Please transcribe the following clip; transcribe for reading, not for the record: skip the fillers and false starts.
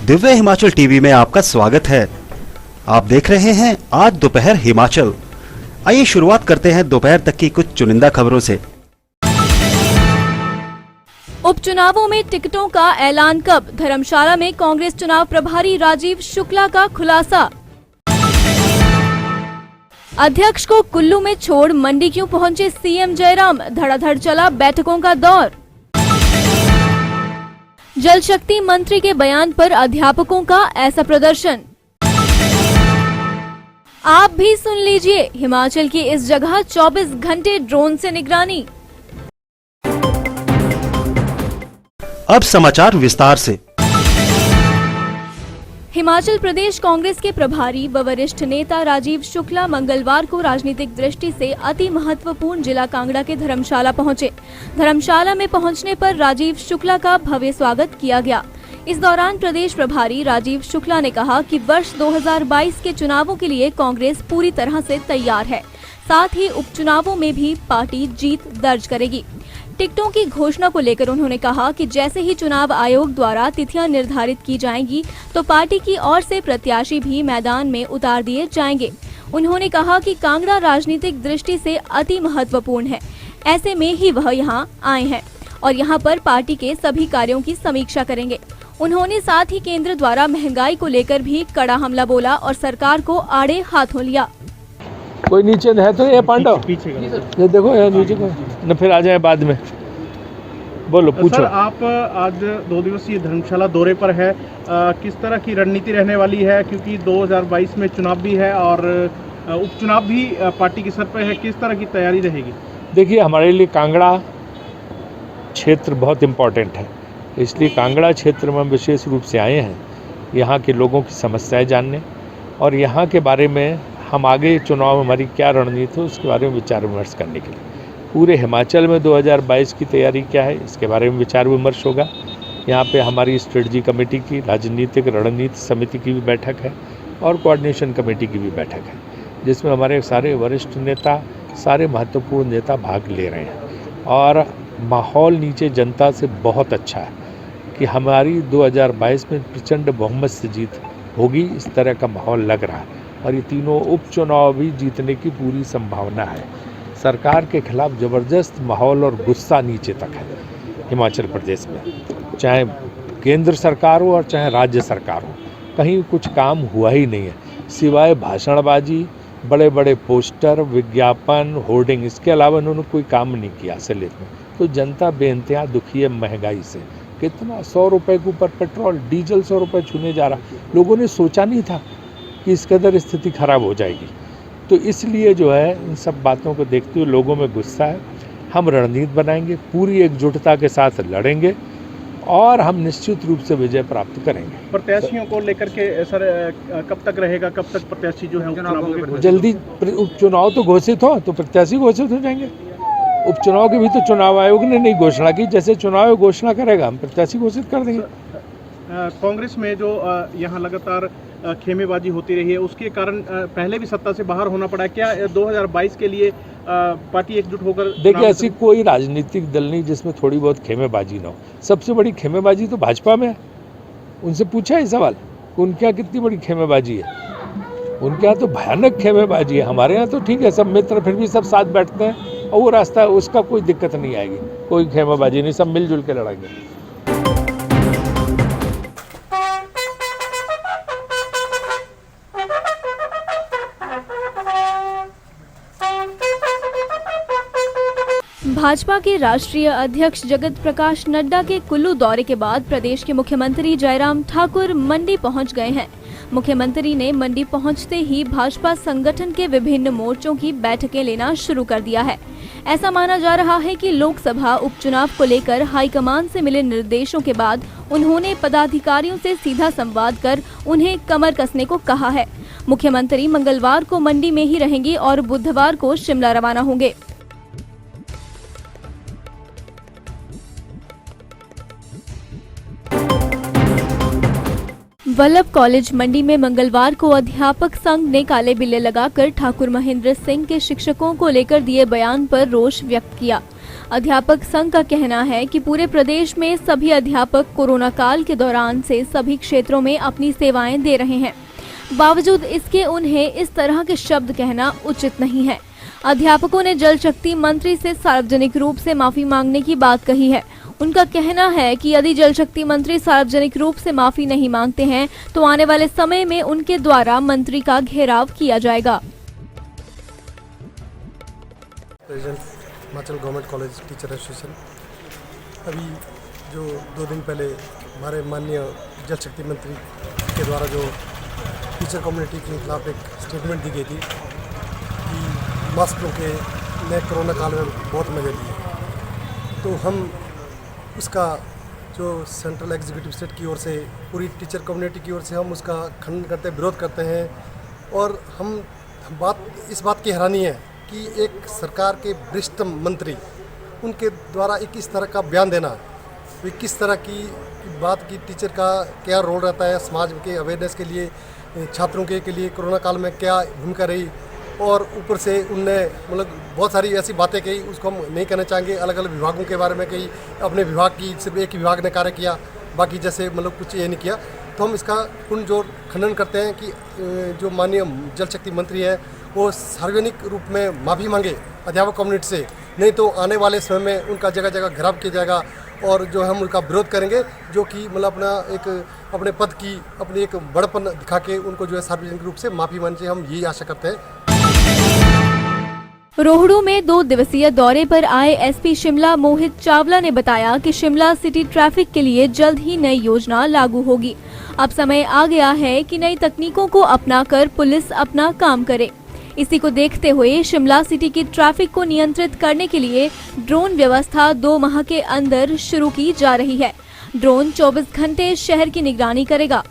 Divya Himachal TV में आपका स्वागत है। आप देख रहे हैं आज दोपहर हिमाचल। आइए शुरुआत करते हैं दोपहर तक की कुछ चुनिंदा खबरों से। उपचुनावों में टिकटों का ऐलान कब? धर्मशाला में कांग्रेस चुनाव प्रभारी राजीव शुक्ला का खुलासा। अध्यक्ष को कुल्लू में छोड़ मंडी क्यों पहुंचे सीएम जयराम? धड़ाधड़ चला बैठकों का दौर। जल शक्ति मंत्री के बयान पर अध्यापकों का ऐसा प्रदर्शन। आप भी सुन लीजिए, हिमाचल की इस जगह 24 घंटे ड्रोन से निगरानी। अब समाचार विस्तार से। हिमाचल प्रदेश कांग्रेस के प्रभारी व वरिष्ठ नेता राजीव शुक्ला मंगलवार को राजनीतिक दृष्टि से अति महत्वपूर्ण जिला कांगड़ा के धर्मशाला पहुंचे। धर्मशाला में पहुंचने पर राजीव शुक्ला का भव्य स्वागत किया गया। इस दौरान प्रदेश प्रभारी राजीव शुक्ला ने कहा कि वर्ष 2022 के चुनावों के लिए कांग्रेस पूरी तरह से तैयार है। साथ ही उपचुनावों में भी पार्टी जीत दर्ज करेगी। टिकटों की घोषणा को लेकर उन्होंने कहा कि जैसे ही चुनाव आयोग द्वारा तिथियां निर्धारित की जाएंगी तो पार्टी की ओर से प्रत्याशी भी मैदान में उतार दिए जाएंगे। उन्होंने कहा कि कांगड़ा राजनीतिक दृष्टि से अति महत्वपूर्ण है, ऐसे में ही वह यहां आए हैं और यहां पर पार्टी के सभी कार्यों की समीक्षा करेंगे। उन्होंने साथ ही केंद्र द्वारा महंगाई को लेकर भी कड़ा हमला बोला और सरकार को आड़े हाथों लिया। कोई नीचे है तो ये पांडव पीछे ये देखो ये नीचे को न फिर आ जाए बाद में। बोलो पूछो। सर, आप आज 2 दिवसीय धर्मशाला दौरे पर है, किस तरह की रणनीति रहने वाली है? क्योंकि 2022 में चुनाव भी है और उपचुनाव भी पार्टी के सर पर है, किस तरह की तैयारी रहेगी? देखिए, हमारे लिए कांगड़ा क्षेत्र बहुत इम्पोर्टेंट है, इसलिए कांगड़ा क्षेत्र में हम विशेष रूप से आए हैं यहाँ के लोगों की समस्याएं जानने और यहाँ के बारे में हम आगे चुनाव में हमारी क्या रणनीति है उसके बारे में विचार विमर्श करने के लिए। पूरे हिमाचल में 2022 की तैयारी क्या है इसके बारे में विचार विमर्श होगा। यहाँ पे हमारी स्ट्रेटजी कमेटी की, राजनीतिक रणनीति समिति की भी बैठक है और कोऑर्डिनेशन कमेटी की भी बैठक है, जिसमें हमारे सारे वरिष्ठ नेता, सारे महत्वपूर्ण नेता भाग ले रहे हैं। और माहौल नीचे जनता से बहुत अच्छा है कि हमारी 2022 में प्रचंड बहुमत से जीत होगी, इस तरह का माहौल लग रहा है। और ये तीनों उपचुनाव भी जीतने की पूरी संभावना है। सरकार के खिलाफ ज़बरदस्त माहौल और गुस्सा नीचे तक है हिमाचल प्रदेश में, चाहे केंद्र सरकार हो और चाहे राज्य सरकार हो। कहीं कुछ काम हुआ ही नहीं है सिवाय भाषणबाजी, बड़े बड़े पोस्टर, विज्ञापन, होर्डिंग, इसके अलावा उन्होंने कोई काम नहीं किया असलियत में। तो जनता बेइंतहा दुखी है महंगाई से। कितना 100 रुपये के ऊपर पेट्रोल, डीजल 100 रुपये छूने जा रहा। लोगों ने सोचा नहीं था कि इस कदर स्थिति खराब हो जाएगी। तो इसलिए जो है इन सब बातों को देखते हुए लोगों में गुस्सा है। हम रणनीति बनाएंगे, पूरी एकजुटता के साथ लड़ेंगे और हम निश्चित रूप से विजय प्राप्त करेंगे। प्रत्याशियों को लेकर के सर कब तक रहेगा, कब तक प्रत्याशी जो है उपचुनाव? जल्दी उपचुनाव तो घोषित हो तो प्रत्याशी घोषित हो जाएंगे। उपचुनाव की भी तो चुनाव आयोग ने नहीं घोषणा की, जैसे चुनाव आयोग घोषणा करेगा हम प्रत्याशी घोषित कर देंगे। कांग्रेस में जो यहाँ लगातार खेमेबाजी होती रही है उसके कारण पहले भी सत्ता से बाहर होना पड़ा। क्या 2022 के लिए पार्टी एकजुट होकर? देखिए, ऐसी कोई राजनीतिक दल नहीं जिसमें थोड़ी बहुत खेमेबाजी ना हो। सबसे बड़ी खेमेबाजी तो भाजपा में है। उनसे पूछा है सवाल, उनके यहाँ कितनी बड़ी खेमेबाजी है? उनके यहाँ तो भयानक खेमेबाजी है। हमारे यहाँ तो ठीक है, सब मित्र फिर भी सब साथ बैठते हैं और वो रास्ता है, उसका कोई दिक्कत नहीं आएगी। कोई खेमेबाजी नहीं, सब मिलजुल के लड़ेंगे। भाजपा के राष्ट्रीय अध्यक्ष जगत प्रकाश नड्डा के कुल्लू दौरे के बाद प्रदेश के मुख्यमंत्री जयराम ठाकुर मंडी पहुंच गए हैं। मुख्यमंत्री ने मंडी पहुंचते ही भाजपा संगठन के विभिन्न मोर्चों की बैठकें लेना शुरू कर दिया है। ऐसा माना जा रहा है कि लोकसभा उपचुनाव को लेकर हाईकमान से मिले निर्देशों के बाद उन्होंने पदाधिकारियों से सीधा संवाद कर उन्हें कमर कसने को कहा है। मुख्यमंत्री मंगलवार को मंडी में ही रहेंगे और बुधवार को शिमला रवाना होंगे। वल्लभ कॉलेज मंडी में मंगलवार को अध्यापक संघ ने काले बिल्ले लगाकर ठाकुर महेंद्र सिंह के शिक्षकों को लेकर दिए बयान पर रोष व्यक्त किया। अध्यापक संघ का कहना है कि पूरे प्रदेश में सभी अध्यापक कोरोना काल के दौरान से सभी क्षेत्रों में अपनी सेवाएं दे रहे हैं। बावजूद इसके उन्हें इस तरह के शब्द कहना उचित नहीं है। अध्यापकों ने जल शक्ति मंत्री से सार्वजनिक रूप से माफी मांगने की बात कही है। उनका कहना है कि यदि जल शक्ति मंत्री सार्वजनिक रूप से माफी नहीं मांगते हैं तो आने वाले समय में उनके द्वारा मंत्री का घेराव किया जाएगा। President Himachal government college teacher association, अभी जो 2 दिन पहले हमारे माननीय जल शक्ति मंत्री के द्वारा जो टीचर कम्युनिटी के खिलाफ एक स्टेटमेंट दी गई थी कि मास्क के ने कोरोना काल में बहुत मजे लिए, तो हम उसका जो सेंट्रल एग्जीक्यूटिव स्टेट की ओर से पूरी टीचर कम्युनिटी की ओर से हम उसका खंडन करते हैं, विरोध करते हैं। और हम इस बात की हैरानी है कि एक सरकार के वरिष्ठ मंत्री उनके द्वारा एक इस तरह का बयान देना, वे किस तरह की बात की टीचर का क्या रोल रहता है समाज के अवेयरनेस के लिए, छात्रों के लिए कोरोना काल में क्या भूमिका रही, और ऊपर से उनने मतलब बहुत सारी ऐसी बातें कही, उसको हम नहीं कहना चाहेंगे। अलग अलग विभागों के बारे में कही, अपने विभाग की सिर्फ एक ही विभाग ने कार्य किया, बाकी जैसे मतलब कुछ ये नहीं किया। तो हम इसका पूर्ण जोर खंडन करते हैं कि जो माननीय जल शक्ति मंत्री है वो सार्वजनिक रूप में माफ़ी मांगे अध्यापक कम्युनिटी से, नहीं तो आने वाले समय में उनका जगह जगह घेराव किया जाएगा और जो हम उनका विरोध करेंगे, जो कि मतलब अपने पद की अपनी एक बड़पन दिखा के उनको जो है सार्वजनिक रूप से माफ़ी मांगनी चाहिए। हम यही आशा करते हैं। रोहड़ू में 2 दिवसीय दौरे पर आए एसपी शिमला मोहित चावला ने बताया कि शिमला सिटी ट्रैफिक के लिए जल्द ही नई योजना लागू होगी। अब समय आ गया है कि नई तकनीकों को अपनाकर पुलिस अपना काम करे। इसी को देखते हुए शिमला सिटी की ट्रैफिक को नियंत्रित करने के लिए ड्रोन व्यवस्था 2 माह के अंदर शुरू की जा रही है। ड्रोन 24 घंटे शहर की निगरानी करेगा।